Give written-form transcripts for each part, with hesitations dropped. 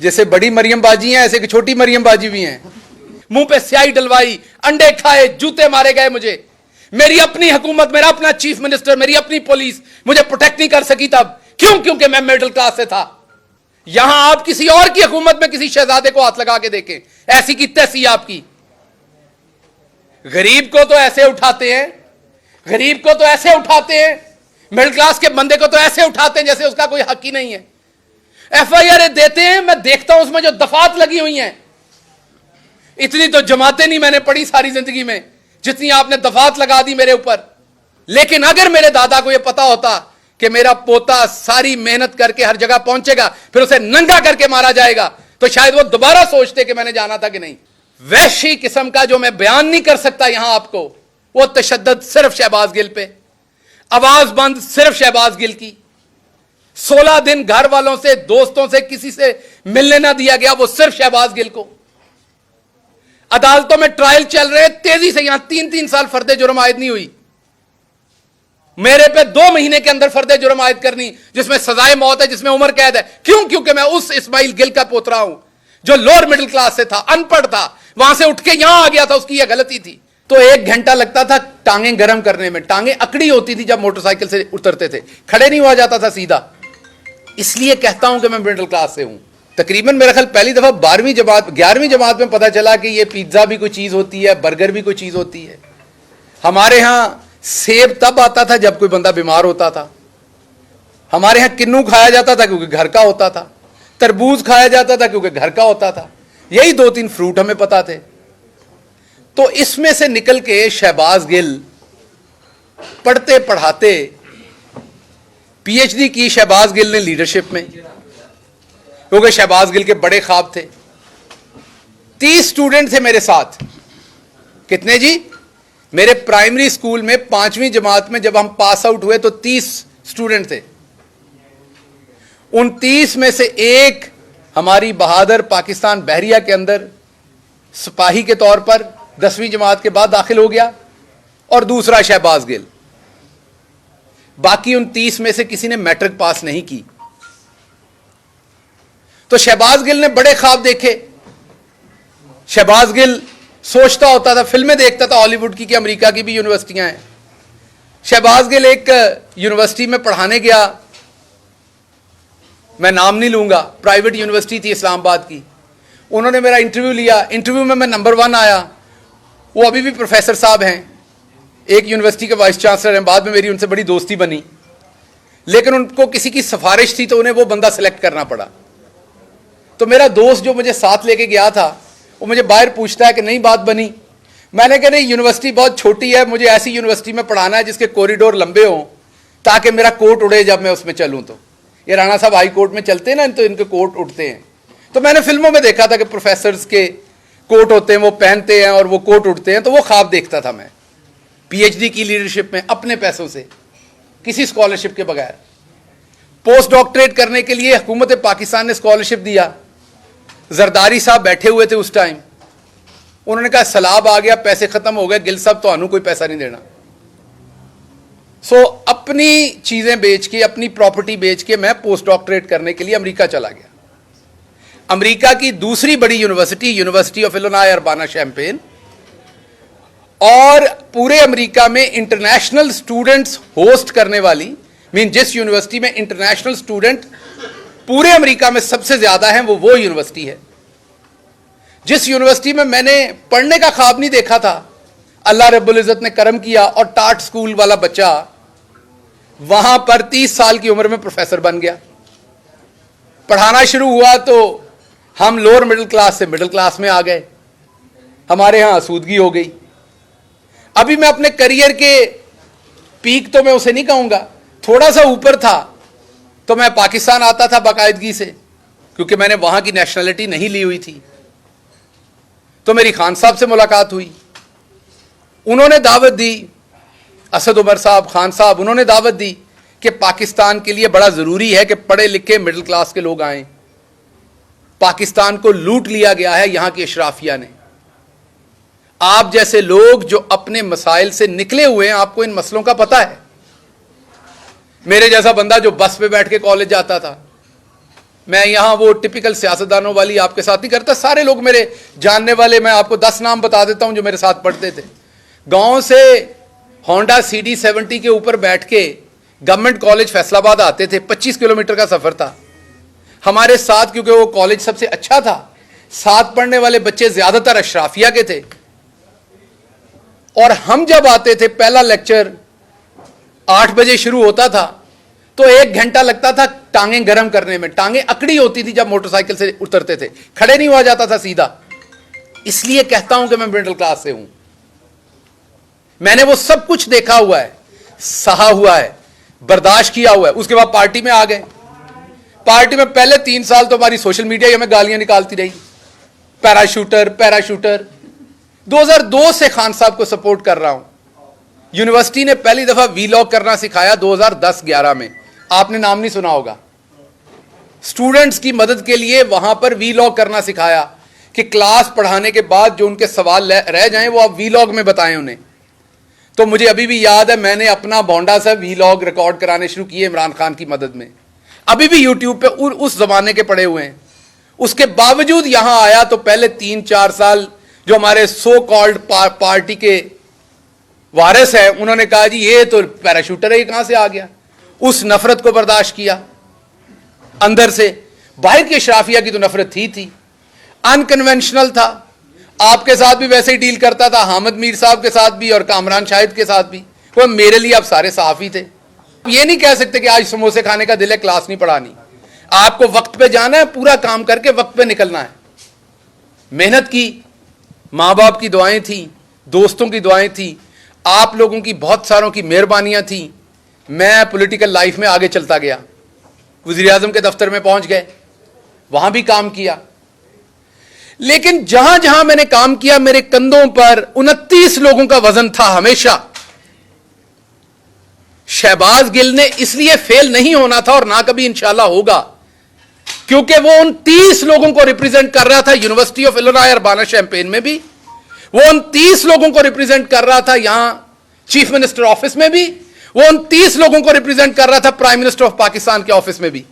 जैसे बड़ी मरियम बाजी हैं, ऐसे कि छोटी मरियम बाजी भी हैं। मुंह पे स्याही डलवाई, अंडे खाए, जूते मारे गए मुझे। मेरी अपनी हुकूमत, मेरा अपना चीफ मिनिस्टर, मेरी अपनी पुलिस मुझे प्रोटेक्ट नहीं कर सकी तब। क्यों? क्योंकि मैं मिडिल क्लास से था। यहां आप किसी और की हुकूमत में किसी शहजादे को हाथ लगा के देखें, ऐसी की तैसी आपकी। गरीब को तो ऐसे उठाते हैं, गरीब को तो ऐसे उठाते हैं, मिडिल क्लास के बंदे को तो ऐसे उठाते हैं जैसे उसका कोई हक ही नहीं है। एफआईआर देते हैं, मैं देखता हूं उसमें जो दफात लगी हुई हैं, इतनी तो जमातें नहीं मैंने पढ़ी सारी जिंदगी में जितनी आपने दफात लगा दी मेरे ऊपर। लेकिन अगर मेरे दादा को यह पता होता कि मेरा पोता सारी मेहनत करके हर जगह पहुंचेगा, फिर उसे नंगा करके मारा जाएगा, तो शायद वो दोबारा सोचते कि मैंने जाना था कि नहीं। वैसी किस्म का जो मैं बयान नहीं कर सकता यहां आपको, वो तशद्दुद सिर्फ शहबाज गिल पे, आवाज बंद सिर्फ शहबाज गिल की। 16 दिन घर वालों से, दोस्तों से, किसी से मिलने ना दिया गया, वो सिर्फ शहबाज गिल को। अदालतों में ट्रायल चल रहे, तेजी से यहां 3-3 साल फर्दे जुर्म आयद नहीं हुई। मेरे पे 2 महीने के अंदर फर्दे जुर्म आयद करनी, जिसमें सजाए मौत है, जिसमें उम्र कैद है। क्यों? क्योंकि मैं उस इस्माइल गिल का पोतरा हूं जो लोअर मिडिल क्लास से था, अनपढ़ था, वहां से उठ के यहां आ गया था। उसकी यह गलती थी। तो 1 घंटा लगता था टांगें गर्म करने में। टांगें अकड़ी होती थी जब मोटरसाइकिल से उतरते थे, खड़े नहीं हुआ जाता था सीधा। इसलिए कहता हूं कि मैं मिडिल क्लास से हूं। तकरीबन मेरा ख्याल पहली दफा 11वीं जमात में पता चला कि ये पिज्जा भी कोई चीज होती है, बर्गर भी कोई चीज होती है। हमारे यहां सेब तब आता था जब कोई बंदा बीमार होता था। हमारे यहां किन्नू खाया जाता था क्योंकि घर का होता था। तरबूज खाया जाता था क्योंकि घर का होता था। यही 2-3 फ्रूट हमें पता थे। तो इसमें से निकल के शहबाज गिल पढ़ते पढ़ाते पीएचडी की शहबाज गिल ने लीडरशिप में, क्योंकि शहबाज गिल के बड़े ख्वाब थे। 30 स्टूडेंट थे मेरे साथ। कितने जी? मेरे प्राइमरी स्कूल में 5वीं जमात में जब हम पास आउट हुए तो 30 स्टूडेंट थे। उन 30 में से एक हमारी बहादुर पाकिस्तान बहरिया के अंदर सिपाही के तौर पर 10वीं जमात के बाद दाखिल हो गया, और दूसरा शहबाज गिल। बाकी उन 30 में से किसी ने मैट्रिक पास नहीं की। तो शहबाज गिल ने बड़े ख्वाब देखे। शहबाज गिल सोचता होता था, फिल्में देखता था हॉलीवुड की कि अमेरिका की भी यूनिवर्सिटियां हैं। शहबाज गिल एक यूनिवर्सिटी में पढ़ाने गया, मैं नाम नहीं लूंगा, प्राइवेट यूनिवर्सिटी थी इस्लामाबाद की। उन्होंने मेरा इंटरव्यू लिया। इंटरव्यू में मैं नंबर 1 आया। वो अभी भी प्रोफेसर साहब हैं, एक यूनिवर्सिटी के वाइस चांसलर हैं। बाद में मेरी उनसे बड़ी दोस्ती बनी, लेकिन उनको किसी की सिफारिश थी तो उन्हें वो बंदा सेलेक्ट करना पड़ा। तो मेरा दोस्त जो मुझे साथ लेके गया था, वो मुझे बाहर पूछता है कि नहीं बात बनी। मैंने कहा नहीं, यूनिवर्सिटी बहुत छोटी है, मुझे ऐसी यूनिवर्सिटी में पढ़ाना है जिसके कॉरिडोर लंबे हों ताकि मेरा कोट उड़े जब मैं उसमें चलूँ। तो ये राणा साहब हाई कोर्ट में चलते हैं ना, तो इनके कोट उड़ते हैं। तो मैंने फिल्मों में देखा था कि प्रोफेसर्स के कोट होते हैं, वो पहनते हैं और वो कोट उड़ते हैं। तो वो ख्वाब देखता था मैं पीएचडी की लीडरशिप में, अपने पैसों से, किसी स्कॉलरशिप के बगैर। पोस्ट डॉक्टरेट करने के लिए हुकूमत पाकिस्तान ने स्कॉलरशिप दिया। जरदारी साहब बैठे हुए थे उस टाइम। उन्होंने कहा सैलाब आ गया, पैसे खत्म हो गए, गिल साहब तो कोई पैसा नहीं देना। सो अपनी चीजें बेच के, अपनी प्रॉपर्टी बेच के मैं पोस्ट डॉक्टरेट करने के लिए अमेरिका चला गया। अमेरिका की दूसरी बड़ी university, university of Illinois Urbana champagne, और पूरे अमेरिका में इंटरनेशनल स्टूडेंट्स होस्ट करने वाली, जिस यूनिवर्सिटी में इंटरनेशनल स्टूडेंट पूरे अमेरिका में सबसे ज्यादा हैं, वो यूनिवर्सिटी है। जिस यूनिवर्सिटी में मैंने पढ़ने का ख्वाब नहीं देखा था, अल्लाह रब्बुल इज़्ज़त ने करम किया और टाट स्कूल वाला बच्चा वहां पर 30 साल की उम्र में प्रोफेसर बन गया। पढ़ाना शुरू हुआ तो हम लोअर मिडिल क्लास से मिडिल क्लास में आ गए। हमारे यहां आसूदगी हो गई। अभी मैं अपने करियर के पीक तो मैं उसे नहीं कहूंगा, थोड़ा सा ऊपर था तो मैं पाकिस्तान आता था बाकायदगी से, क्योंकि मैंने वहां की नेशनलिटी नहीं ली हुई थी। तो मेरी खान साहब से मुलाकात हुई, उन्होंने दावत दी, असद उमर साहब, खान साहब, उन्होंने दावत दी कि पाकिस्तान के लिए बड़ा ज़रूरी है कि पढ़े लिखे मिडिल क्लास के लोग आएं। पाकिस्तान को लूट लिया गया है यहाँ की अशराफिया ने। आप जैसे लोग जो अपने मसाइल से निकले हुए हैं, आपको इन मसलों का पता है। मेरे जैसा बंदा जो बस पे बैठ के कॉलेज जाता था, मैं यहां वो टिपिकल सियासतदानों वाली आपके साथ नहीं करता। सारे लोग मेरे जानने वाले, मैं आपको 10 नाम बता देता हूं जो मेरे साथ पढ़ते थे। गांव से होंडा CD70 के ऊपर बैठ के गवर्नमेंट कॉलेज फैसलाबाद आते थे। 25 किलोमीटर का सफर था। हमारे साथ, क्योंकि वो कॉलेज सबसे अच्छा था, साथ पढ़ने वाले बच्चे ज्यादातर अशराफिया के थे। और हम जब आते थे, पहला लेक्चर 8 बजे शुरू होता था, तो 1 घंटा लगता था टांगें गर्म करने में। टांगें अकड़ी होती थी जब मोटरसाइकिल से उतरते थे, खड़े नहीं हुआ जाता था सीधा। इसलिए कहता हूं कि मैं मिडिल क्लास से हूं। मैंने वो सब कुछ देखा हुआ है, सहा हुआ है, बर्दाश्त किया हुआ है। उसके बाद पार्टी में आ गए। पार्टी में पहले 3 साल तो हमारी सोशल मीडिया ही हमें गालियां निकालती रही, पैराशूटर पैराशूटर। 2002 से खान साहब को सपोर्ट कर रहा हूं। यूनिवर्सिटी ने पहली दफा वीलॉग करना सिखाया 2010-11 में, आपने नाम नहीं सुना होगा। स्टूडेंट्स की मदद के लिए वहां पर वीलॉग करना सिखाया कि क्लास पढ़ाने के बाद जो उनके सवाल रह जाएं वो आप वीलॉग में बताएं उन्हें। तो मुझे अभी भी याद है, मैंने अपना बोंडा से वीलॉग रिकॉर्ड कराने शुरू किए इमरान खान की मदद में। अभी भी यूट्यूब पे उस जमाने के पड़े हुए हैं। उसके बावजूद यहां आया तो पहले 3-4 साल जो हमारे सो कॉल्ड पार्टी के वारिस है, उन्होंने कहा जी ये तो पैराशूटर है, ये कहां से आ गया। उस नफरत को बर्दाश्त किया अंदर से। बाहर की अशराफिया की तो नफरत थी। अनकन्वेंशनल था। आपके साथ भी वैसे ही डील करता था, हामिद मीर साहब के साथ भी और कामरान शाहिद के साथ भी। वो मेरे लिए आप सारे सहाफी थे। ये नहीं कह सकते कि आज समोसे खाने का दिल है, क्लास नहीं पढ़ानी। आपको वक्त पे जाना है, पूरा काम करके वक्त पे निकलना है। मेहनत की, मां बाप की दुआएं थी, दोस्तों की दुआएं थी, आप लोगों की बहुत सारों की मेहरबानियां थी। मैं पॉलिटिकल लाइफ में आगे चलता गया। वजीर आजम के दफ्तर में पहुंच गए, वहां भी काम किया। लेकिन जहां जहां मैंने काम किया, मेरे कंधों पर 29 लोगों का वजन था हमेशा। शहबाज गिल ने इसलिए फेल नहीं होना था और ना कभी इंशाल्लाह होगा, क्योंकि वो उन 30 लोगों को रिप्रेजेंट कर रहा था university of Illinois Albanna champagne में भी। वो उन 30 लोगों को रिप्रेजेंट कर रहा था यहां चीफ मिनिस्टर ऑफिस में भी। वो उन 30 लोगों को रिप्रेजेंट कर रहा था प्राइम मिनिस्टर ऑफ पाकिस्तान के ऑफिस में भी।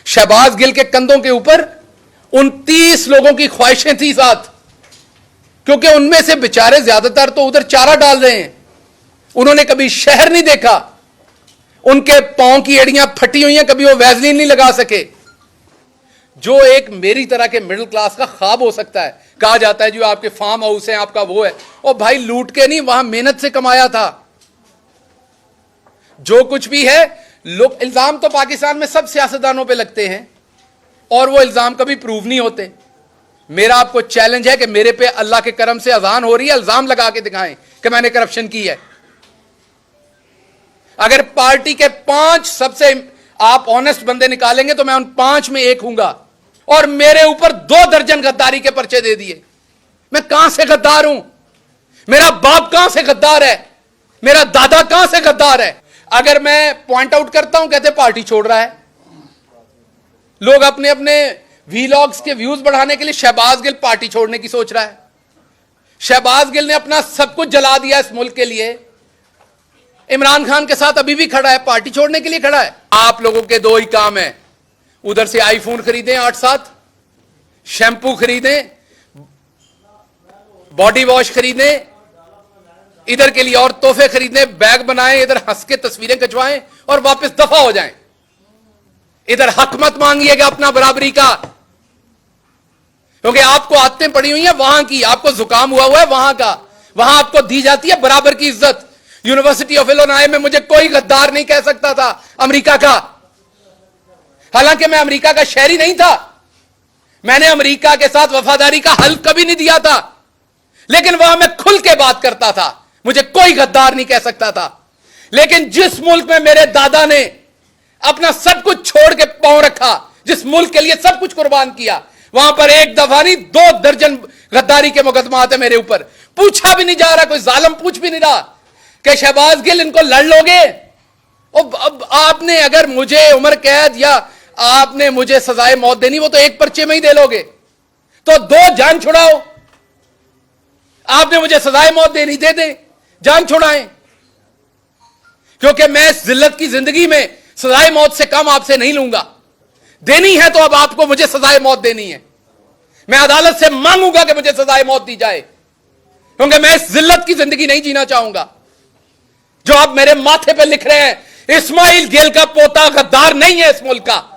शहबाज गिल के कंधों के ऊपर 29 लोगों की ख्वाहिशें थी साथ, क्योंकि उनमें से बेचारे ज्यादातर तो उधर चारा डाल रहे हैं। उन्होंने कभी शहर नहीं देखा, उनके पांव की एड़ियां फटी हुई हैं, कभी वो वैसलीन नहीं लगा सके। जो एक मेरी तरह के मिडिल क्लास का ख्वाब हो सकता है। कहा जाता है जो आपके फार्म हाउस है, आपका वो है, और भाई लूट के नहीं, वहां मेहनत से कमाया था। जो कुछ भी है, लोग इल्जाम तो पाकिस्तान में सब सियासतदानों पे लगते हैं और वो इल्जाम कभी प्रूव नहीं होते। मेरा आपको चैलेंज है कि मेरे पे अल्लाह के करम से अजान हो रही है, इल्जाम लगा के दिखाएं कि मैंने करप्शन की है। अगर पार्टी के 5 सबसे आप ऑनेस्ट बंदे निकालेंगे तो मैं उन 5 में एक हूंगा। और मेरे ऊपर 2 दर्जन गद्दारी के पर्चे दे दिए। मैं कहां से गद्दार हूं? मेरा बाप कहां से गद्दार है? मेरा दादा कहां से गद्दार है? अगर मैं पॉइंट आउट करता हूं, कहते पार्टी छोड़ रहा है। लोग अपने अपने वीलॉग्स के व्यूज बढ़ाने के लिए शहबाज गिल पार्टी छोड़ने की सोच रहा है। शहबाज गिल ने अपना सब कुछ जला दिया इस मुल्क के लिए। इमरान खान के साथ अभी भी खड़ा है, पार्टी छोड़ने के लिए खड़ा है। आप लोगों के 2 ही काम है, उधर से आईफोन खरीदें 8-7, शैम्पू खरीदें, बॉडी वॉश खरीदें, इधर के लिए और तोहफे खरीदें, बैग बनाएं, इधर हंस के तस्वीरें खिंचवाएं और वापस दफा हो जाएं। इधर हक मत मांगिएगा अपना बराबरी का, क्योंकि आपको आदतें पड़ी हुई हैं वहां की, आपको जुकाम हुआ है वहां का। वहां आपको दी जाती है बराबर की इज्जत। यूनिवर्सिटी ऑफ इलिनॉय में मुझे कोई गद्दार नहीं कह सकता था अमेरिका का, हालांकि मैं अमेरिका का शहरी नहीं था। मैंने अमेरिका के साथ वफादारी का हल कभी नहीं दिया था, लेकिन वहां मैं खुल के बात करता था। मुझे कोई गद्दार नहीं कह सकता था। लेकिन जिस मुल्क में मेरे दादा ने अपना सब कुछ छोड़ के पांव रखा, जिस मुल्क के लिए सब कुछ कुर्बान किया, वहां पर 1 दफा नहीं 2 दर्जन गद्दारी के मुकदमात है मेरे ऊपर। पूछा भी नहीं जा रहा, कोई जालिम पूछ भी नहीं रहा कि शहबाज गिल इनको लड़ लोगे। अब आपने अगर मुझे उम्र कैद या आपने मुझे सजाए मौत देनी, वो तो 1 पर्चे में ही दे लोगे, तो 2 जान छुड़ाओ। आपने मुझे सजाए मौत देनी, दे दे, जान छुड़ाएं। क्योंकि मैं इस जिल्लत की जिंदगी में सजाए मौत से कम आपसे नहीं लूंगा। देनी है तो अब आपको मुझे सजाए मौत देनी है। मैं अदालत से मांगूंगा कि मुझे सजाए मौत दी जाए, क्योंकि मैं इस जिल्लत की जिंदगी नहीं जीना चाहूंगा। जो आप मेरे माथे पे लिख रहे हैं, इस्माइल गेल का पोता गद्दार नहीं है इस मुल्क का।